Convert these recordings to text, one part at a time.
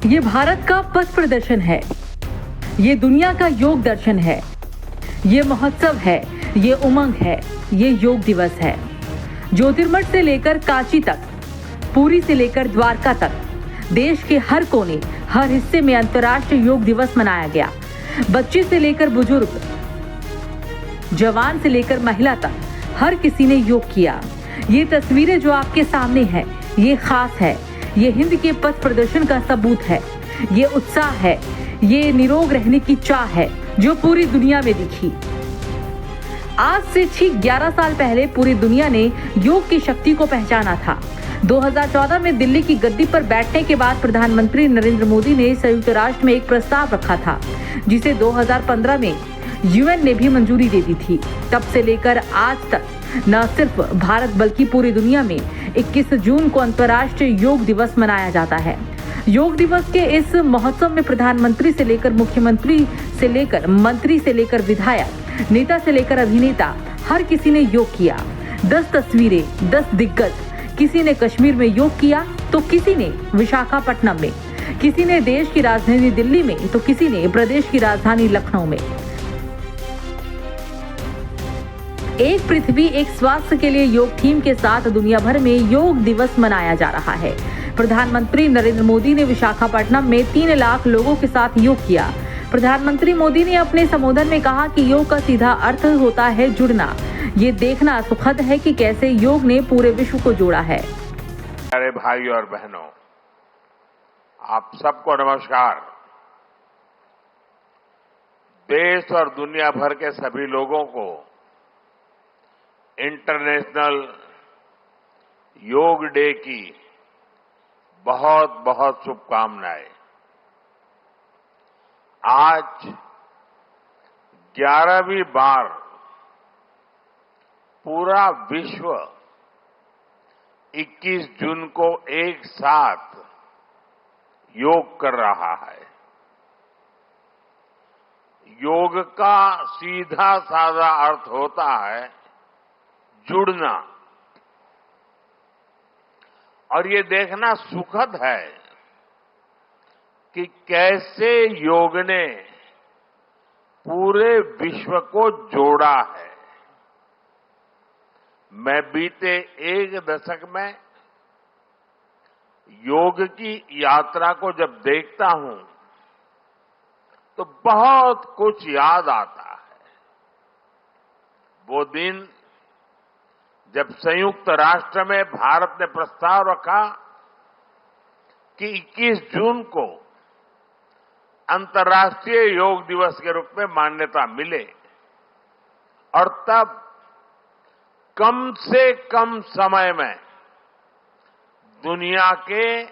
ये भारत का पथ प्रदर्शन है, ये दुनिया का योग दर्शन है, ये महोत्सव है, ये उमंग है, ये योग दिवस है। ज्योतिर्मठ से लेकर काशी तक, पुरी से लेकर द्वारका तक, देश के हर कोने, हर हिस्से में अंतर्राष्ट्रीय योग दिवस मनाया गया। बच्चे से लेकर बुजुर्ग, जवान से लेकर महिला तक, हर किसी ने योग किया। ये तस्वीरें जो आपके सामने है, ये खास है, ये हिंद के पथ प्रदर्शन का सबूत है। ये उत्साह है, ये निरोग रहने की चाह है जो पूरी दुनिया में दिखी। आज से ठीक 11 साल पहले पूरी दुनिया ने योग की शक्ति को पहचाना था। 2014 में दिल्ली की गद्दी पर बैठने के बाद प्रधानमंत्री नरेंद्र मोदी ने संयुक्त राष्ट्र में एक प्रस्ताव रखा था, जिसे 2015 में यूएन ने भी मंजूरी दे दी थी। तब से लेकर आज तक न सिर्फ भारत बल्कि पूरी दुनिया में 21 जून को अंतर्राष्ट्रीय योग दिवस मनाया जाता है। योग दिवस के इस महोत्सव में प्रधानमंत्री से लेकर मुख्यमंत्री से लेकर मंत्री से लेकर विधायक, नेता से लेकर अभिनेता, हर किसी ने योग किया। 10 तस्वीरें, 10 दिग्गज, किसी ने कश्मीर में योग किया तो किसी ने विशाखापट्टनम में, किसी ने देश की राजधानी दिल्ली में तो किसी ने प्रदेश की राजधानी लखनऊ में। एक पृथ्वी एक स्वास्थ्य के लिए योग थीम के साथ दुनिया भर में योग दिवस मनाया जा रहा है। प्रधानमंत्री नरेंद्र मोदी ने विशाखापट्टनम में 3 लाख लोगों के साथ योग किया। प्रधानमंत्री मोदी ने अपने संबोधन में कहा कि योग का सीधा अर्थ होता है जुड़ना। ये देखना सुखद है कि कैसे योग ने पूरे विश्व को जोड़ा है। प्यारे भाई और बहनों, आप सबको नमस्कार। देश और दुनिया भर के सभी लोगों को इंटरनेशनल योग डे की बहुत बहुत शुभकामनाएं। आज 11वीं बार पूरा विश्व 21 जून को एक साथ योग कर रहा है। योग का सीधा साधा अर्थ होता है जुड़ना, और ये देखना सुखद है कि कैसे योग ने पूरे विश्व को जोड़ा है। मैं बीते 1 दशक में योग की यात्रा को जब देखता हूं तो बहुत कुछ याद आता है। वो दिन जब संयुक्त राष्ट्र में भारत ने प्रस्ताव रखा कि 21 जून को अंतर्राष्ट्रीय योग दिवस के रूप में मान्यता मिले, और तब कम से कम समय में दुनिया के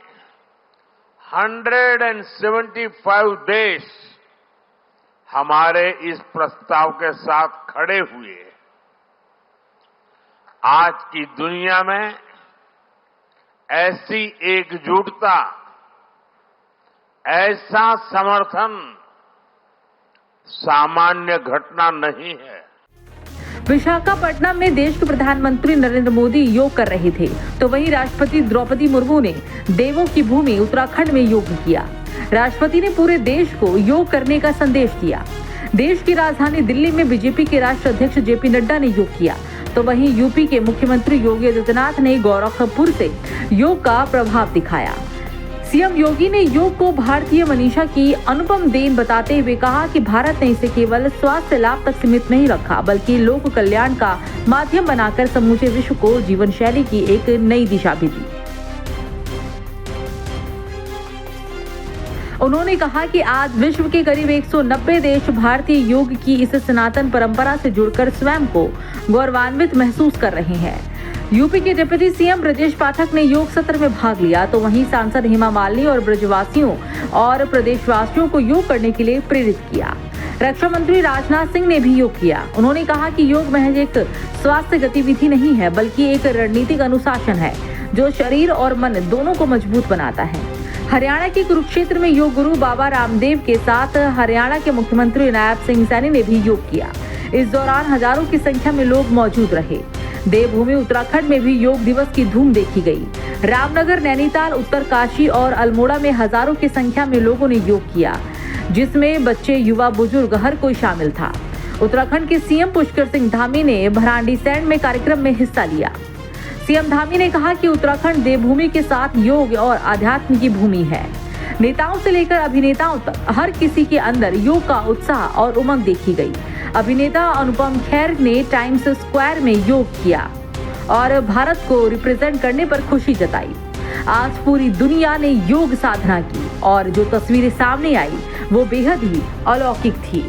175 देश हमारे इस प्रस्ताव के साथ खड़े हुए। आज की दुनिया में ऐसी एकजुटता, ऐसा समर्थन सामान्य घटना नहीं है। विशाखापट्टनम में देश के प्रधानमंत्री नरेंद्र मोदी योग कर रहे थे, तो वहीं राष्ट्रपति द्रौपदी मुर्मू ने देवों की भूमि उत्तराखंड में योग किया। राष्ट्रपति ने पूरे देश को योग करने का संदेश दिया। देश की राजधानी दिल्ली में बीजेपी के राष्ट्रीय अध्यक्ष जेपी नड्डा ने योग किया, तो वहीं यूपी के मुख्यमंत्री योगी आदित्यनाथ ने गोरखपुर से योग का प्रभाव दिखाया। सीएम योगी ने योग को भारतीय मनीषा की अनुपम देन बताते हुए कहा कि भारत ने इसे केवल स्वास्थ्य लाभ तक सीमित नहीं रखा, बल्कि लोक कल्याण का माध्यम बनाकर समूचे विश्व को जीवन शैली की एक नई दिशा भी दी। उन्होंने कहा कि आज विश्व के करीब 190 देश भारतीय योग की इस सनातन परंपरा से जुड़कर स्वयं को गौरवान्वित महसूस कर रहे हैं। यूपी के डिप्टी सीएम ब्रजेश पाठक ने योग सत्र में भाग लिया, तो वहीं सांसद हेमा मालिनी और ब्रजवासियों और प्रदेशवासियों को योग करने के लिए प्रेरित किया। रक्षा मंत्री राजनाथ सिंह ने भी योग किया। उन्होंने कहा कि योग महज एक स्वास्थ्य गतिविधि नहीं है, बल्कि एक रणनीतिक अनुशासन है जो शरीर और मन दोनों को मजबूत बनाता है। हरियाणा के कुरुक्षेत्र में योग गुरु बाबा रामदेव के साथ हरियाणा के मुख्यमंत्री नायब सिंह सैनी ने भी योग किया। इस दौरान हजारों की संख्या में लोग मौजूद रहे। देवभूमि उत्तराखंड में भी योग दिवस की धूम देखी गई। रामनगर, नैनीताल, उत्तरकाशी और अल्मोड़ा में हजारों की संख्या में लोगों ने योग किया, जिसमें बच्चे, युवा, बुजुर्ग हर कोई शामिल था। उत्तराखंड के सीएम पुष्कर सिंह धामी ने भराड़ीसैंण में कार्यक्रम में हिस्सा लिया। सीएम धामी ने कहा कि उत्तराखंड देवभूमि के साथ योग और आध्यात्म की भूमि है। नेताओं से लेकर अभिनेताओं तक हर किसी के अंदर योग का उत्साह और उमंग देखी गई। अभिनेता अनुपम खेर ने टाइम्स स्क्वायर में योग किया और भारत को रिप्रेजेंट करने पर खुशी जताई। आज पूरी दुनिया ने योग साधना की और जो तस्वीरें सामने आई वो बेहद ही अलौकिक थी।